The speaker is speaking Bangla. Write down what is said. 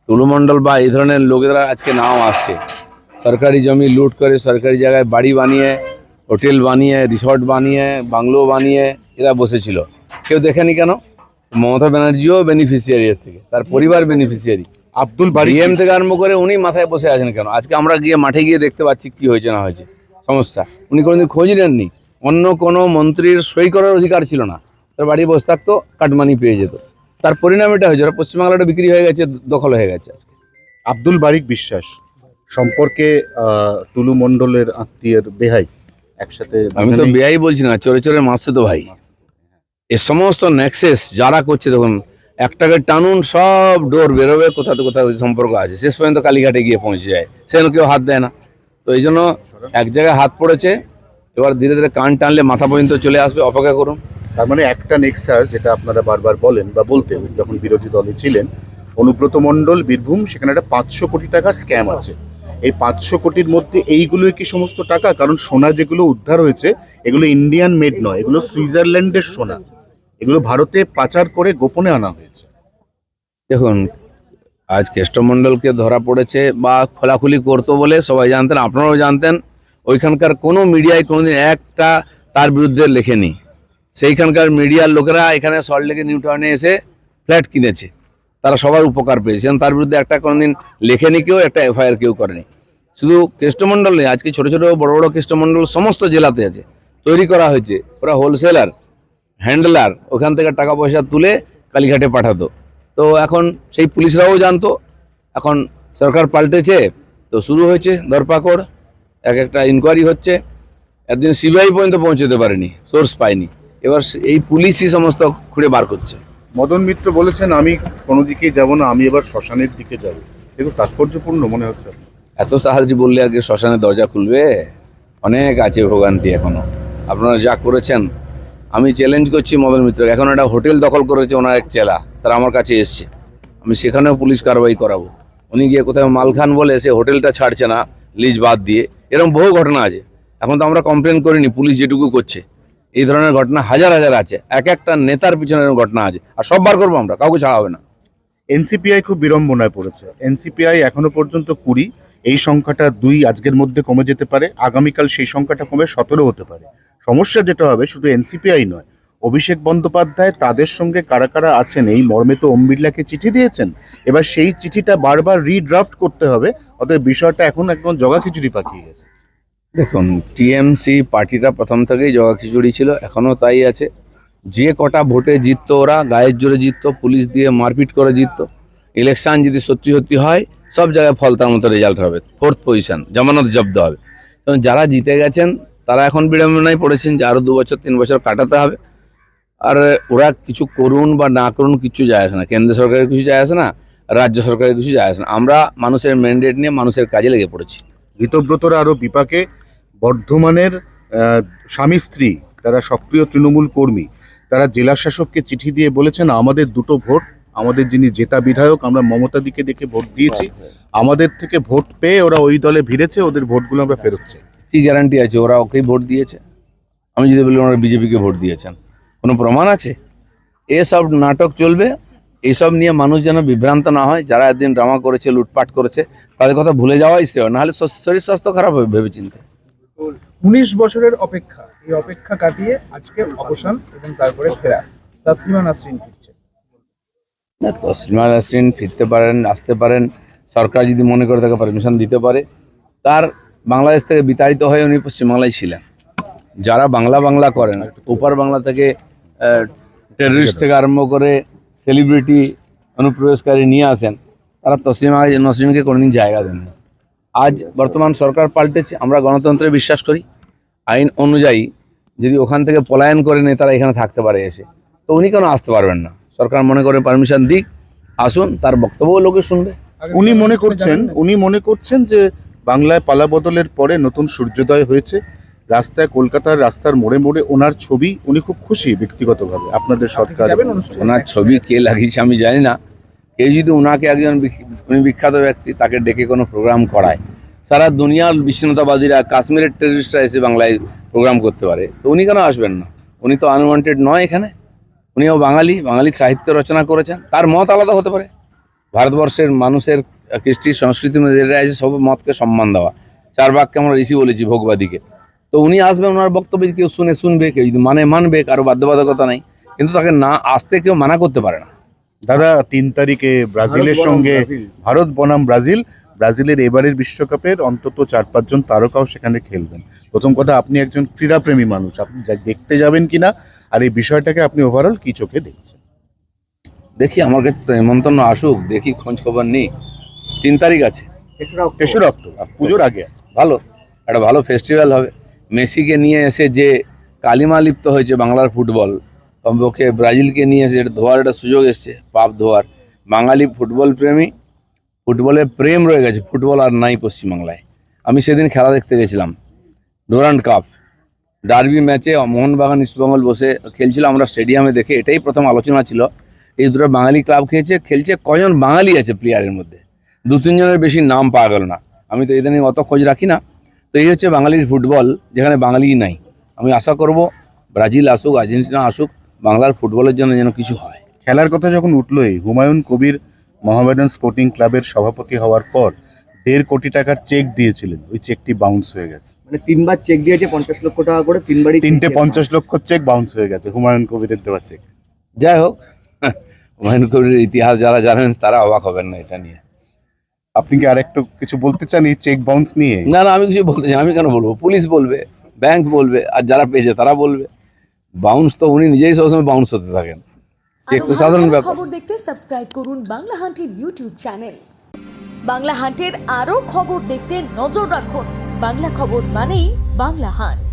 টুলু মণ্ডল বা এই ধরনের লোকেরা আজকে নাম আসছে, সরকারি জমি লুট করে সরকারি জায়গায় বাড়ি বানিয়ে, হোটেল বানিয়ে, রিসর্ট বানিয়ে, বাংলো বানিয়ে এরা বসেছিল। কেউ দেখেনি কেন? মমতা ব্যানার্জিও বেনিফিশিয়ারি এর থেকে, তার পরিবার বেনিফিশিয়ারি। আব্দুল বারিক ডিএম থেকে আরম্ভ করে উনি মাথায় বসে আছেন কেন? আজকে আমরা গিয়ে মাঠে গিয়ে দেখতে পাচ্ছি কি হয়েছে না হয়েছে সমস্যা। উনি কোনোদিন খোঁজ নেননি। অন্য কোনো মন্ত্রীর সই করার অধিকার ছিল না, তার বাড়ি বসে থাকতো, কাটমানি পেয়ে যেত। তার পরিণাম এটা হয়েছে, ওরা পশ্চিমবাংলাটা বিক্রি হয়ে গেছে, দখল হয়ে গেছে আজকে। আব্দুল বারিক বিশ্বাস সম্পর্কে টুলু মণ্ডলের আত্মীয়ের বেহাই একসাথে আমি তো বেয়াই বলছি না, চোরে চোরে মাসে তো ভাই। এ সমস্ত নেক্সেস যারা করছে, দেখুন একটাকে টানুন, সব ডোর বেরোবে, কোথাতে কোথাও সম্পর্ক আছে, শেষ পর্যন্ত কালীঘাটে গিয়ে পৌঁছে যায়, সেখানে কেউ হাত দেয় না। তো এই জন্য এক জায়গায় হাত পড়েছে, এবার ধীরে ধীরে কান টানলে মাথা পর্যন্ত চলে আসবে, অপেক্ষা করুন। তার মানে একটা নেক্সাস, যেটা আপনারা বারবার বলেন বা বলতেন যখন বিরোধী দলে ছিলেন, অনুব্রত মণ্ডল বীরভূম, সেখানে একটা 500 কোটি টাকার স্ক্যাম আছে। এই 500 কোটির মধ্যে এইগুলো কি সমস্ত টাকা? কারণ সোনা যেগুলো উদ্ধার হয়েছে এগুলো ইন্ডিয়ান মেড নয়, এগুলো সুইজারল্যান্ডের সোনা, এগুলো ভারতে পাচার করে গোপনে আনা হয়েছে। দেখুন, আজ কেষ্টমণ্ডলকে ধরা পড়েছে বা খোলাখুলি করতো বলে সবাই জানতেন, আপনারাও জানতেন। ওইখানকার কোনো মিডিয়ায় কোনোদিন একটা তার বিরুদ্ধে লেখেনি। সেইখানকার মিডিয়ার লোকেরা এখানে সল্টলেকে নিউ টাউনে এসে ফ্ল্যাট কিনেছে, তারা সবার উপকার পেয়েছেন, তার বিরুদ্ধে একটা কোনোদিন লেখেনি কেউ, একটা এফআইআর কেউ করেনি। শুধু কেষ্টমণ্ডল নেই, আজকে ছোটো ছোটো বড় বড় কেষ্টমণ্ডল সমস্ত জেলাতে আছে, তৈরি করা হয়েছে। ওরা হোলসেলার, হ্যান্ডলার, ওখান থেকে টাকা পয়সা তুলে কালীঘাটে পাঠাতো। তো এখন সেই পুলিশরাও জানতো, এখন সরকার পাল্টেছে তো শুরু হয়েছে ধরপাকড়, এক একটা ইনকোয়ারি হচ্ছে। একদিন সিবিআই পর্যন্ত পৌঁছতে পারেনি, সোর্স পায়নি, এবার এই পুলিশই সমস্ত খুঁড়ে বার করছে। মদন মিত্র বলেছেন, আমি কোনো দিকেই যাব না, আমি এবার শ্মশানের দিকে যাব। এগুলো তাৎপর্যপূর্ণ মনে হচ্ছে আপনার? এত তাড়াতাড়ি বললে আগে শ্মশানের দরজা খুলবে? অনেক আছে ভোগান্তি এখনো। আপনারা যা করেছেন, আমি চ্যালেঞ্জ করছি মদন মিত্রকে। এখন একটা হোটেল দখল করেছে ওনার এক চেলা, তারা আমার কাছে এসছে, আমি সেখানেও পুলিশ কারবাই করাবো। উনি গিয়ে কোথাও মাল খান বলে সে হোটেলটা ছাড়ছে না লিজ বাদ দিয়ে, এরকম বহু ঘটনা আছে। এখন তো আমরা কমপ্লেন করিনি, পুলিশ যেটুকু করছে। এই ধরনের ঘটনা হাজার হাজার আছে, এক একটা নেতার পিছনে ঘটনা আছে, আর সব বার করবো আমরা, কাউকে ছাড়া হবে না। এনসিপিআই খুব বিড়ম্বনায় পড়েছে। এনসিপিআই এখনো পর্যন্ত 20, এই সংখ্যাটা 2 আজকের মধ্যে কমে যেতে পারে, আগামীকাল সেই সংখ্যাটা কমে 17 হতে পারে। সমস্যা যেটা হবে শুধু এনসিপিআই নয়, অভিষেক বন্দ্যোপাধ্যায় তাদের সঙ্গে কারা কারা আছেন এই মর্মে তো ওম বিড়লাকে চিঠি দিয়েছেন। এবার সেই চিঠিটা বারবার রিড্রাফট করতে হবে, অতএব বিষয়টা এখন একদম জগাখিচুড়ি পাকিয়ে গেছে। দেখুন, টিএমসি পার্টিটা প্রথম থেকেই জগাখিচুড়ি ছিল, এখনও তাই আছে। যে কটা ভোটে জিততো ওরা গায়ের জোরে জিততো, পুলিশ দিয়ে মারপিট করে জিততো। ইলেকশন যদি সত্যি সত্যি হয়, সব জায়গায় ফল তার মতো রেজাল্ট হবে, 4th পজিশন, জামানত জব্দ হবে। কারণ যারা জিতে গেছেন তারা এখন বিড়ম্বনায় পড়েছেন যে আরও 2 বছর 3 বছর কাটাতে হবে। আর ওরা কিছু করুন বা না করুন কিচ্ছু যায় আসে না, কেন্দ্র সরকারের কিছু যায় আসে না, রাজ্য সরকারের কিছু যায় আসে না। আমরা মানুষের ম্যান্ডেট নিয়ে মানুষের কাজে লেগে পড়েছি। ঋতব্রতরা আরও বিপাকে। বর্ধমানের স্বামী স্ত্রী, তারা সক্রিয় তৃণমূল কর্মী, তারা জেলা শাসককে চিঠি দিয়ে বলেছেন, আমাদের 2টো ভোট, আমাদের যিনি জেতা বিধায়ক, আমরা মমতা দিকে দেখে ভোট দিয়েছি, আমাদের থেকে ভোট পেয়ে ওরা ওই দলে ভিড়েছে, ওদের ভোটগুলো আমরা ফেরত চাই। কি গ্যারান্টি আছে ওরা ওকেই ভোট দিয়েছে? আমি যদি বলি ওনারা বিজেপিকে ভোট দিয়েছেন, কোনো প্রমাণ আছে? এসব নাটক চলবে, এইসব নিয়ে মানুষ যেন বিভ্রান্ত না হয়। যারা একদিন ড্রামা করেছে, লুটপাট করেছে, তাদের কথা ভুলে যাওয়াই শ্রেয়, নাহলে শরীর স্বাস্থ্য খারাপ হবে ভেবেচিন্তে। 19 বছরের অপেক্ষা, এই অপেক্ষা কাটিয়ে আজকে অবসান এবং তারপরে ফেরা। তাসলিমা নাসরিন ফিরছে। না, তসলিমা নাসরিন ফিরতে পারেন, আসতে পারেন, সরকার যদি মনে করে তাকে পারমিশন দিতে পারে। তার বাংলাদেশ থেকে বিতাড়িত হয়ে উনি পশ্চিমবাংলায় ছিলেন। যারা বাংলা করেন, ওপার বাংলা থেকে টেররিস্ট থেকে আরম্ভ করে সেলিব্রিটি অনুপ্রবেশকারী নিয়ে আসেন, তারা তসলিমা নাসরিনকে কোনোদিন জায়গা দেন না। আজ বর্তমান সরকার পাল্টেছে, আমরা গণতন্ত্রে বিশ্বাস করি। আইন অনুযায়ী যদি ওখান থেকে পলায়ন করে নেতারা এখানে থাকতে পারে এসে, তো উনি কেন আসতে পারবেন না? সরকার মনে করে পারমিশন দিক, আসুন, তার বক্তব্য লোকে শুনবে। উনি মনে করছেন যে বাংলায় পালাবদলের পরে নতুন সূর্যোদয় হয়েছে। রাস্তায়, কলকাতার রাস্তার মোড়ে মোড়ে ওনার ছবি, উনি খুব খুশি ব্যক্তিগতভাবে আপনাদের সরকার। ওনার ছবি কে লাগিয়েছে আমি জানি না। কেউ যদি ওনাকে, একজন উনি বিখ্যাত ব্যক্তি, তাকে ডেকে কোনো প্রোগ্রাম করায়, সারা দুনিয়ার বিচ্ছিন্নতাবাদীরা, কাশ্মীরের টেররিস্টরা এসে বাংলায় প্রোগ্রাম করতে পারে, তো উনি কেন আসবেন না? উনি তো আনওয়ান্টেড নয় এখানে, উনিও বাঙালি, বাঙালি সাহিত্য রচনা করেছেন, তার মত আলাদা হতে পারে। ভারতবর্ষের মানুষের কৃষ্টি সংস্কৃতির মধ্যে যেটা আছে সব মতকে সম্মান দেওয়া। 4 বাক্যে আমরা ঋষি বলেছি ভোগবাদীকে। তো উনি আসবেন, ওনার বক্তব্য কেউ শুনবে, কেউ যদি মানবে, কারো বাধ্যবাধকতা নাই, কিন্তু তাকে না আসতে কেউ মানা করতে পারে না। দাদা 3 তারিখে ব্রাজিলের সঙ্গে ভারত বনাম ব্রাজিলের এবারের বিশ্বকাপের অন্তত 4-5 জন তারকাও সেখানে খেলবেন। প্রথম কথা, আপনি একজন ক্রীড়াপ্রেমী মানুষ, আপনি দেখতে যাবেন কিনা, আর এই বিষয়টাকে আপনি ওভারঅল কি চোখে দেখছেন? দেখি, আমার কাছে তো নিমন্ত্রণ আসুক, দেখি খোঁজ খবর নিই। 3 তারিখ আছে, 3রা অক্টোবর, পুজোর আগে। ভালো একটা ভালো ফেস্টিভ্যাল হবে। মেসিকে নিয়ে এসে যে কালিমা লিপ্ত হয়েছে বাংলার ফুটবল, কমপক্ষে ব্রাজিলকে নিয়ে এসে এটা ধোয়ার একটা সুযোগ এসছে, পাপ ধোয়ার। বাঙালি ফুটবল প্রেমী, ফুটবলের প্রেম রয়ে গেছে, ফুটবল আর নাই পশ্চিমবাংলায়। আমি সেদিন খেলা দেখতে গেছিলাম, ডুরান্ড কাপ ডার্বি ম্যাচে মোহনবাগান ইস্টবেঙ্গল বসে খেলছিল, আমরা স্টেডিয়ামে দেখে এটাই প্রথম আলোচনা ছিল, এই দুটো বাঙালি ক্লাব খেলছে, কজন বাঙালি আছে প্লেয়ারের মধ্যে? 2-3 জনের বেশি নাম পাওয়া গেল না। আমি তো ইদানিং অত খোঁজ রাখি না। তো এই হচ্ছে বাঙালির ফুটবল, যেখানে বাঙালি নাই। আমি আশা করব ব্রাজিল আসুক, আর্জেন্টিনা আসুক, বাংলার ফুটবলের জন্য যেন কিছু হয়। খেলার কথা যখন উঠলোই, হুমায়ুন কবির মোহামেডান স্পোর্টিং ক্লাবের সভাপতি হওয়ার পর 1.5 কোটি টাকার চেক দিয়েছিলেন, ওই চেকটি বাউন্স হয়ে গেছে। মানে 3বার চেক দিয়েছে 50 লক্ষ টাকা করে, 3বারই 3টে 50 লক্ষ চেক বাউন্স হয়ে গেছে হুমায়ুন কবিরের দেওয়া চেক। যাই হোক, হুমায়ুন কবিরের ইতিহাস যারা জানেন তারা অবাক হবেন না এটা নিয়ে। আপনি কি আরেকটু কিছু বলতে চান এই চেক বাউন্স নিয়ে? না, আমি কিছু বলতে চাই, আমি কেন বলবো? পুলিশ বলবে, ব্যাংক বলবে, আর যারা পেয়েছে তারা বলবে। বাউন্স তো উনি নিজেই সবসময় বাউন্স হতে থাকেন, চেক তো সাধারণ ব্যাপার। খবর দেখতে সাবস্ক্রাইব করুন বাংলা হান্টের ইউটিউব চ্যানেল। বাংলা হান্টের আরও খবর দেখতে নজর রাখুন। বাংলা খবর মানেই বাংলা হান্ট।